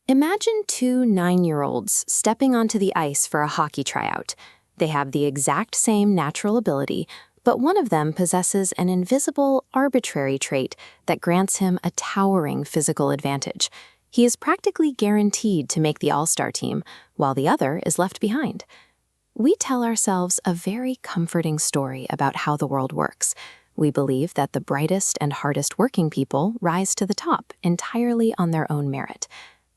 Imagine two 9-year-olds stepping onto the ice for a hockey tryout. They have the exact same natural ability, but one of them possesses an invisible, arbitrary trait that grants him a towering physical advantage. He is practically guaranteed to make the all-star team, while the other is left behind. We tell ourselves a very comforting story about how the world works. We believe that the brightest and hardest working people rise to the top entirely on their own merit.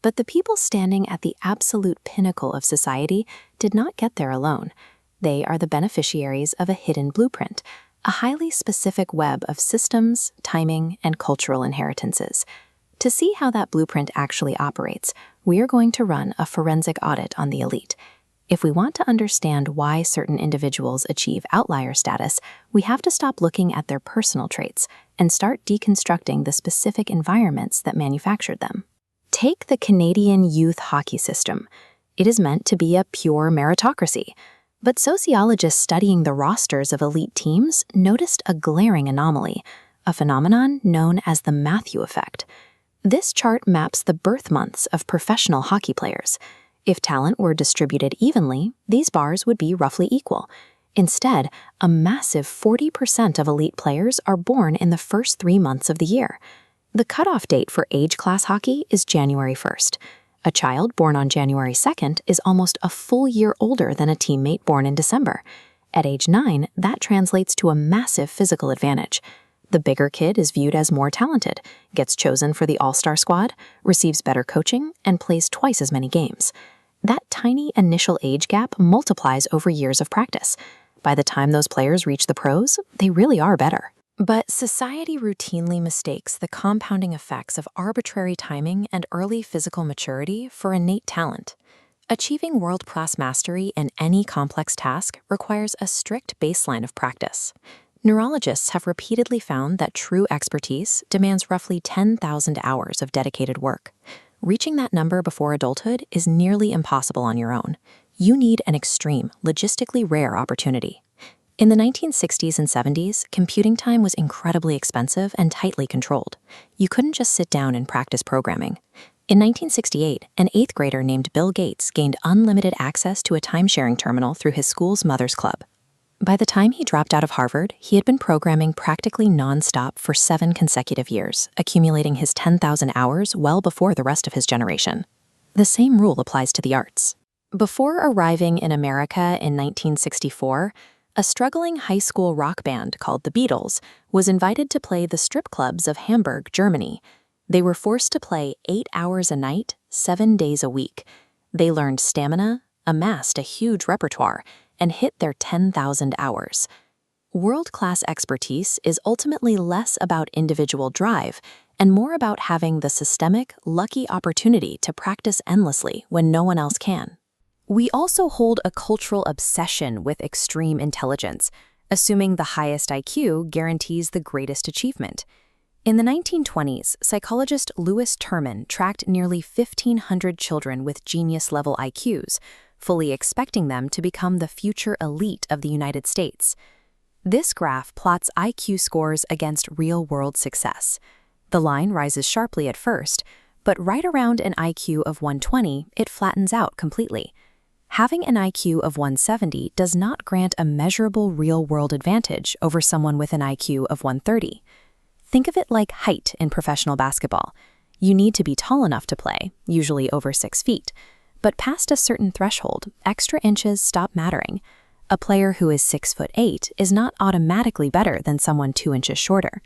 But the people standing at the absolute pinnacle of society did not get there alone. They are the beneficiaries of a hidden blueprint, a highly specific web of systems, timing, and cultural inheritances. To see how that blueprint actually operates, we are going to run a forensic audit on the elite. If we want to understand why certain individuals achieve outlier status, we have to stop looking at their personal traits and start deconstructing the specific environments that manufactured them. Take the Canadian youth hockey system. It is meant to be a pure meritocracy. But sociologists studying the rosters of elite teams noticed a glaring anomaly, a phenomenon known as the Matthew effect. This chart maps the birth months of professional hockey players. If talent were distributed evenly, these bars would be roughly equal. Instead, a massive 40% of elite players are born in the first 3 months of the year. The cutoff date for age class hockey is January 1st. A child born on January 2nd is almost a full year older than a teammate born in December. At age 9, that translates to a massive physical advantage. The bigger kid is viewed as more talented, gets chosen for the all-star squad, receives better coaching, and plays twice as many games. That tiny initial age gap multiplies over years of practice. By the time those players reach the pros, they really are better. But society routinely mistakes the compounding effects of arbitrary timing and early physical maturity for innate talent. Achieving world-class mastery in any complex task requires a strict baseline of practice. Neurologists have repeatedly found that true expertise demands roughly 10,000 hours of dedicated work. Reaching that number before adulthood is nearly impossible on your own. You need an extreme, logistically rare opportunity. In the 1960s and 70s, computing time was incredibly expensive and tightly controlled. You couldn't just sit down and practice programming. In 1968, an 8th grader named Bill Gates gained unlimited access to a time-sharing terminal through his school's Mothers Club. By the time he dropped out of Harvard, he had been programming practically non-stop for 7 consecutive years, accumulating his 10,000 hours well before the rest of his generation. The same rule applies to the arts. Before arriving in America in 1964, a struggling high school rock band called the Beatles was invited to play the strip clubs of Hamburg, Germany. They were forced to play 8 hours a night, 7 days a week. They learned stamina, amassed a huge repertoire, and hit their 10,000 hours. World-class expertise is ultimately less about individual drive and more about having the systemic, lucky opportunity to practice endlessly when no one else can. We also hold a cultural obsession with extreme intelligence, assuming the highest IQ guarantees the greatest achievement. In the 1920s, psychologist Louis Terman tracked nearly 1,500 children with genius-level IQs, fully expecting them to become the future elite of the United States. This graph plots IQ scores against real-world success. The line rises sharply at first, but right around an IQ of 120, it flattens out completely. Having an IQ of 170 does not grant a measurable real-world advantage over someone with an IQ of 130. Think of it like height in professional basketball. You need to be tall enough to play, usually over 6 feet. But past a certain threshold, extra inches stop mattering. A player who is 6'8" is not automatically better than someone 2 inches shorter.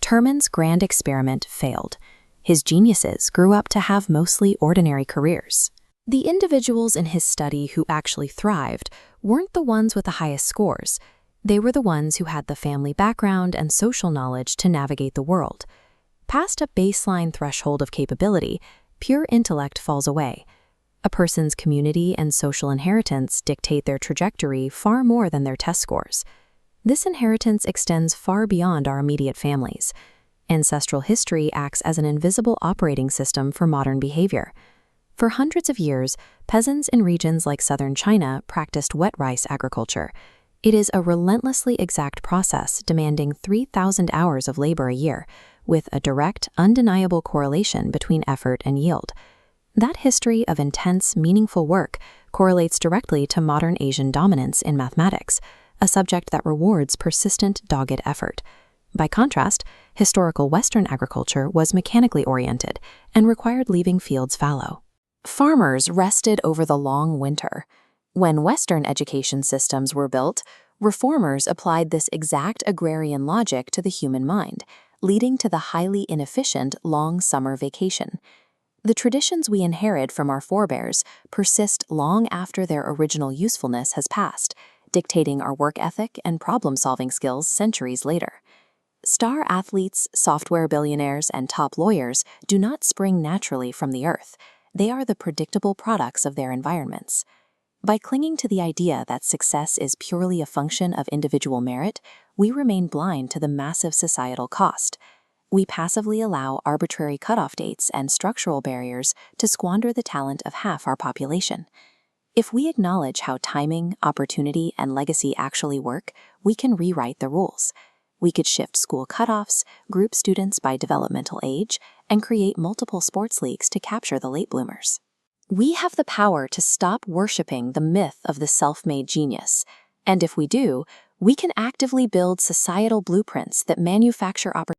Terman's grand experiment failed. His geniuses grew up to have mostly ordinary careers. The individuals in his study who actually thrived weren't the ones with the highest scores. They were the ones who had the family background and social knowledge to navigate the world. Past a baseline threshold of capability, pure intellect falls away. A person's community and social inheritance dictate their trajectory far more than their test scores. This inheritance extends far beyond our immediate families. Ancestral history acts as an invisible operating system for modern behavior. For hundreds of years, peasants in regions like southern China practiced wet rice agriculture. It is a relentlessly exact process demanding 3,000 hours of labor a year, with a direct, undeniable correlation between effort and yield. That history of intense, meaningful work correlates directly to modern Asian dominance in mathematics, a subject that rewards persistent, dogged effort. By contrast, historical Western agriculture was mechanically oriented and required leaving fields fallow. Farmers rested over the long winter. When Western education systems were built, reformers applied this exact agrarian logic to the human mind, leading to the highly inefficient long summer vacation. The traditions we inherit from our forebears persist long after their original usefulness has passed, dictating our work ethic and problem-solving skills centuries later. Star athletes, software billionaires, and top lawyers do not spring naturally from the earth. They are the predictable products of their environments. By clinging to the idea that success is purely a function of individual merit, we remain blind to the massive societal cost. We passively allow arbitrary cutoff dates and structural barriers to squander the talent of half our population. If we acknowledge how timing, opportunity, and legacy actually work, we can rewrite the rules. We could shift school cutoffs, group students by developmental age, and create multiple sports leagues to capture the late bloomers. We have the power to stop worshiping the myth of the self-made genius. And if we do, we can actively build societal blueprints that manufacture opportunities